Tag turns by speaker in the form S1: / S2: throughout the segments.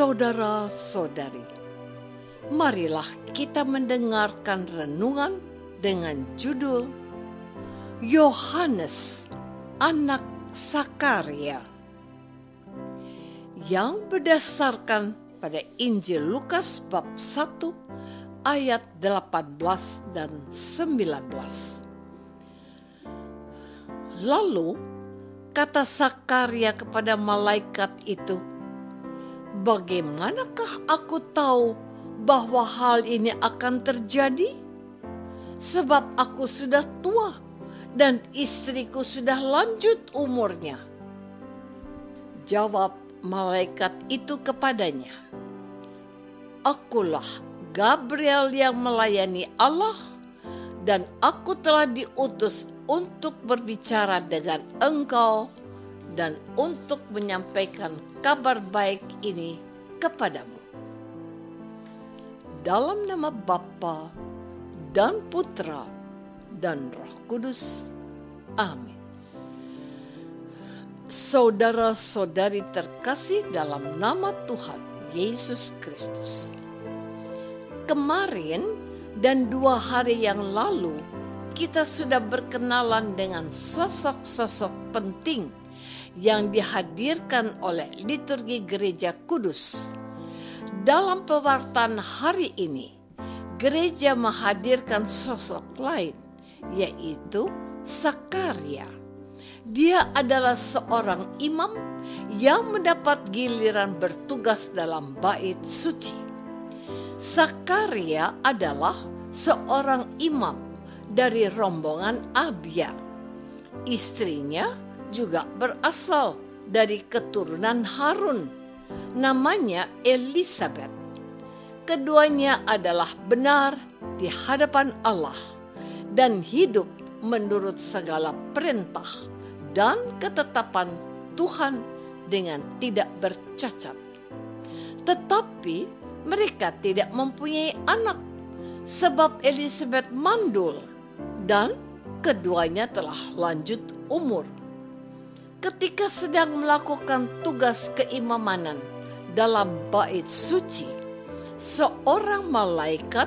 S1: Saudara-saudari, marilah kita mendengarkan renungan dengan judul Yohanes, anak Sakaria, yang berdasarkan pada Injil Lukas bab 1 ayat 18 dan 19. Lalu kata Sakaria kepada malaikat itu, "Bagaimanakah aku tahu bahwa hal ini akan terjadi? Sebab aku sudah tua dan istriku sudah lanjut umurnya." Jawab malaikat itu kepadanya, "Akulah Gabriel yang melayani Allah, dan aku telah diutus untuk berbicara dengan engkau dan untuk menyampaikan kabar baik ini kepadamu. Dalam nama Bapa dan Putra dan Roh Kudus. Amin." Saudara-saudari terkasih dalam nama Tuhan Yesus Kristus. Kemarin dan 2 hari yang lalu kita sudah berkenalan dengan sosok-sosok penting yang dihadirkan oleh liturgi Gereja Kudus. Dalam pewartaan hari ini, gereja menghadirkan sosok lain, yaitu Sakaria. Dia adalah seorang imam yang mendapat giliran bertugas dalam bait suci. Sakaria adalah seorang imam dari rombongan Abia. Istrinya juga berasal dari keturunan Harun, namanya Elisabet. Keduanya adalah benar di hadapan Allah dan hidup menurut segala perintah dan ketetapan Tuhan dengan tidak bercacat. Tetapi mereka tidak mempunyai anak sebab Elisabet mandul dan keduanya telah lanjut umur. Ketika sedang melakukan tugas keimamanan dalam bait suci, seorang malaikat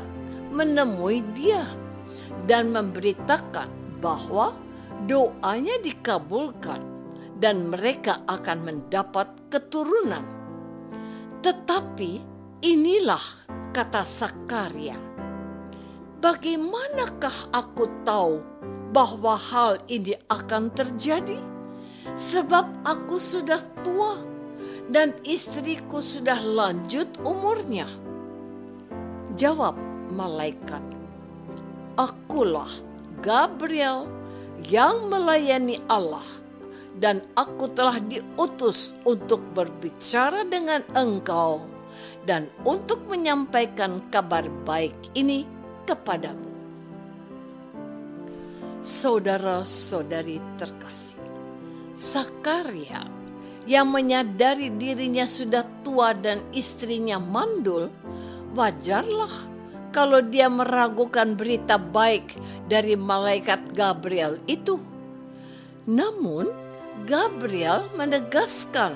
S1: menemui dia dan memberitakan bahwa doanya dikabulkan dan mereka akan mendapat keturunan. Tetapi inilah kata Sakaria, "Bagaimanakah aku tahu bahwa hal ini akan terjadi? Sebab aku sudah tua dan istriku sudah lanjut umurnya." Jawab malaikat, "Akulah Gabriel yang melayani Allah, dan aku telah diutus untuk berbicara dengan engkau dan untuk menyampaikan kabar baik ini kepadamu." Saudara-saudari terkasih, Sakaria yang menyadari dirinya sudah tua dan istrinya mandul, wajarlah kalau dia meragukan berita baik dari malaikat Gabriel itu. Namun Gabriel menegaskan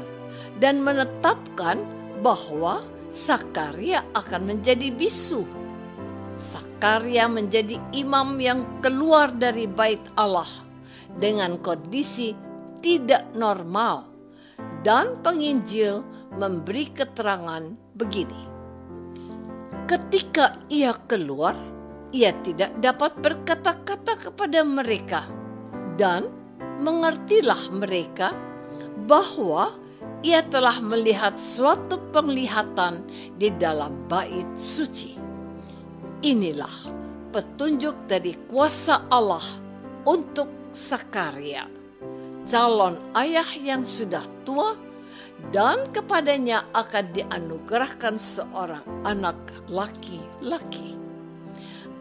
S1: dan menetapkan bahwa Sakaria akan menjadi bisu. Sakaria menjadi imam yang keluar dari bait Allah dengan kondisi tidak normal, dan penginjil memberi keterangan begini. Ketika ia keluar, ia tidak dapat berkata-kata kepada mereka, dan mengertilah mereka bahwa ia telah melihat suatu penglihatan di dalam bait suci. Inilah petunjuk dari kuasa Allah untuk Sakaria, calon ayah yang sudah tua, dan kepadanya akan dianugerahkan seorang anak laki-laki.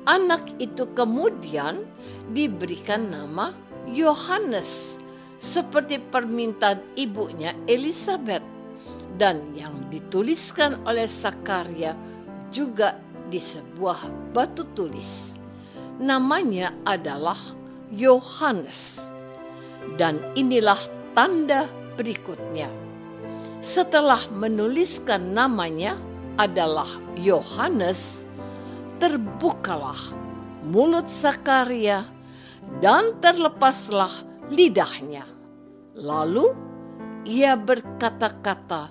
S1: Anak itu kemudian diberikan nama Yohanes seperti permintaan ibunya Elisabet, dan yang dituliskan oleh Sakaria juga di sebuah batu tulis. Namanya adalah Yohanes. Dan inilah tanda berikutnya. setelah menuliskan namanya adalah Yohanes, terbukalah mulut Zakaria dan terlepaslah lidahnya. Lalu ia berkata-kata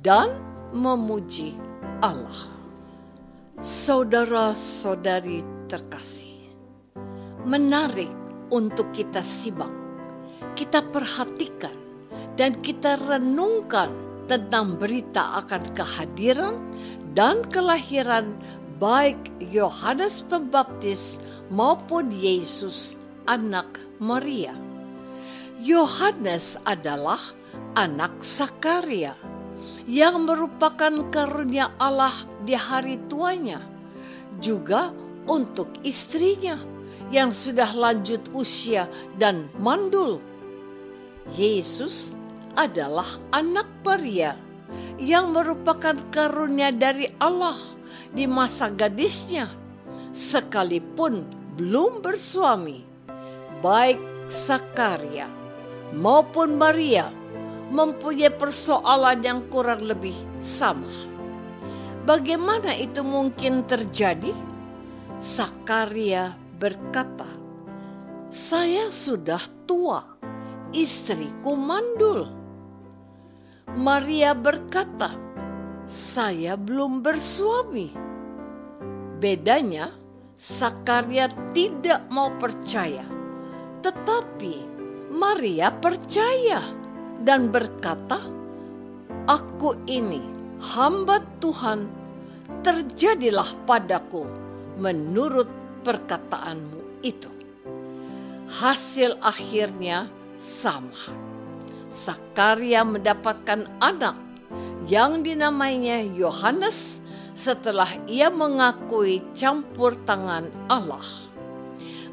S1: dan memuji Allah. Saudara-saudari terkasih, menarik untuk kita simak, kita perhatikan, dan kita renungkan tentang berita akan kehadiran dan kelahiran baik Yohanes Pembaptis maupun Yesus anak Maria. Yohanes adalah anak Zakaria yang merupakan karunia Allah di hari tuanya, juga untuk istrinya yang sudah lanjut usia dan mandul. Yesus adalah anak Maria yang merupakan karunia dari Allah di masa gadisnya, sekalipun belum bersuami. Baik Zakaria maupun Maria mempunyai persoalan yang kurang lebih sama. Bagaimana itu mungkin terjadi? Zakaria berkata, "Saya sudah tua, istriku mandul." Maria berkata, "Saya belum bersuami." Bedanya, Zakaria tidak mau percaya, tetapi Maria percaya dan berkata, "Aku ini hamba Tuhan, terjadilah padaku menurut perkataanmu itu." Hasil akhirnya sama. Zakaria mendapatkan anak yang dinamainya Yohanes setelah ia mengakui campur tangan Allah.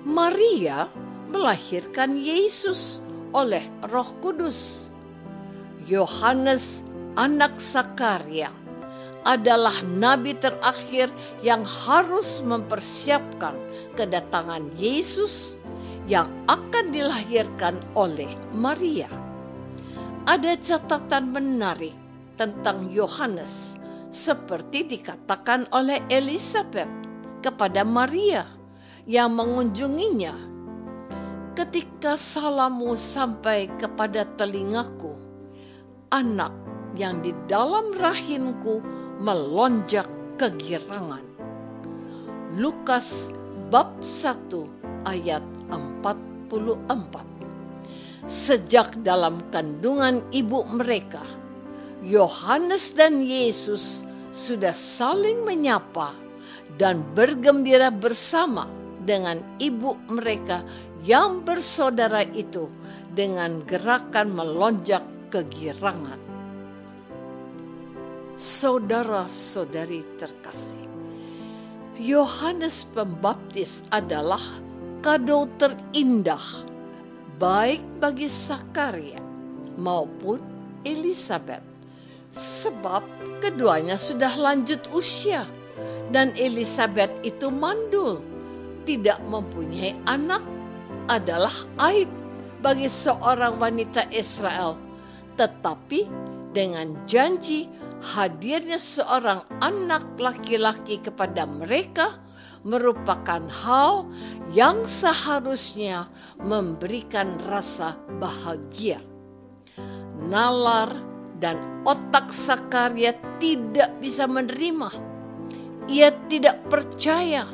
S1: Maria melahirkan Yesus oleh Roh Kudus. Yohanes anak Zakaria adalah nabi terakhir yang harus mempersiapkan kedatangan Yesus yang akan dilahirkan oleh Maria. Ada catatan menarik tentang Yohanes, seperti dikatakan oleh Elisabet kepada Maria yang mengunjunginya. "Ketika salammu sampai kepada telingaku, anak yang di dalam rahimku melonjak kegirangan." Lukas bab 1 ayat 44. Sejak dalam kandungan ibu mereka, Yohanes dan Yesus sudah saling menyapa dan bergembira bersama dengan ibu mereka yang bersaudara itu dengan gerakan melonjak kegirangan. Saudara-saudari terkasih, Yohanes Pembaptis adalah kado terindah baik bagi Zakaria maupun Elisabet, sebab keduanya sudah lanjut usia dan Elisabet itu mandul, tidak mempunyai anak adalah aib bagi seorang wanita Israel. Tetapi dengan janji hadirnya seorang anak laki-laki kepada mereka merupakan hal yang seharusnya memberikan rasa bahagia. Nalar dan otak Zakaria tidak bisa menerima. Ia tidak percaya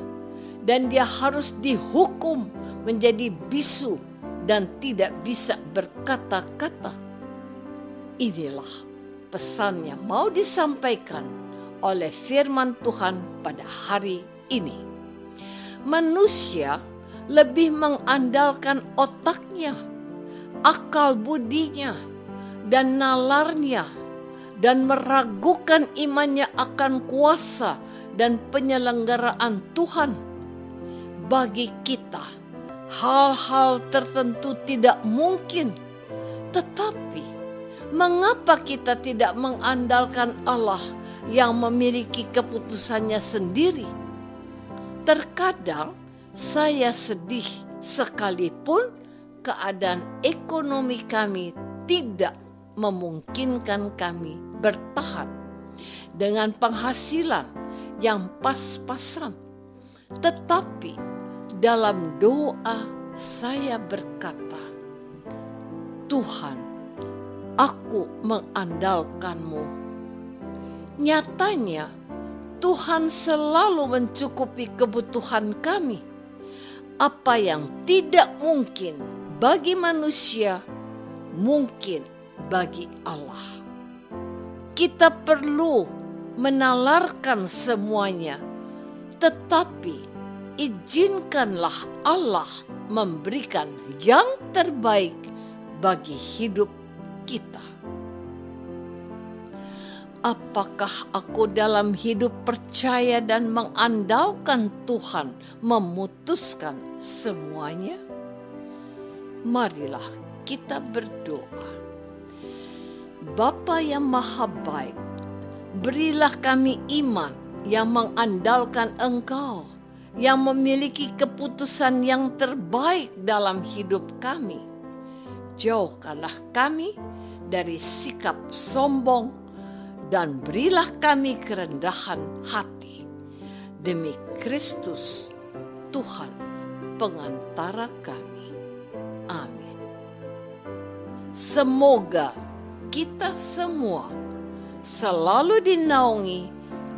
S1: dan dia harus dihukum menjadi bisu dan tidak bisa berkata-kata. Inilah pesan yang mau disampaikan oleh firman Tuhan pada hari ini. Manusia lebih mengandalkan otaknya, akal budinya, dan nalarnya, dan meragukan imannya akan kuasa dan penyelenggaraan Tuhan. Bagi kita, hal-hal tertentu tidak mungkin, tetapi mengapa kita tidak mengandalkan Allah yang memiliki keputusannya sendiri? Terkadang saya sedih sekalipun keadaan ekonomi kami tidak memungkinkan kami bertahan dengan penghasilan yang pas-pasan. Tetapi dalam doa saya berkata, Tuhan, aku mengandalkan-Mu. Nyatanya Tuhan selalu mencukupi kebutuhan kami. Apa yang tidak mungkin bagi manusia, mungkin bagi Allah. Kita perlu menalarkan semuanya, tetapi izinkanlah Allah memberikan yang terbaik bagi hidup kita. Apakah aku dalam hidup percaya dan mengandalkan Tuhan memutuskan semuanya? Marilah kita berdoa. Bapa yang Maha Baik, berilah kami iman yang mengandalkan Engkau, yang memiliki keputusan yang terbaik dalam hidup kami. Jauhkanlah kami dari sikap sombong, dan berilah kami kerendahan hati. Demi Kristus, Tuhan pengantara kami. Amin. Semoga kita semua selalu dinaungi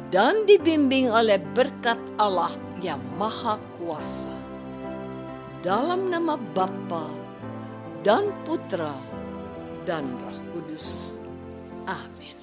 S1: dan dibimbing oleh berkat Allah yang Maha Kuasa. Dalam nama Bapa dan Putra dan Roh Kudus. Amin.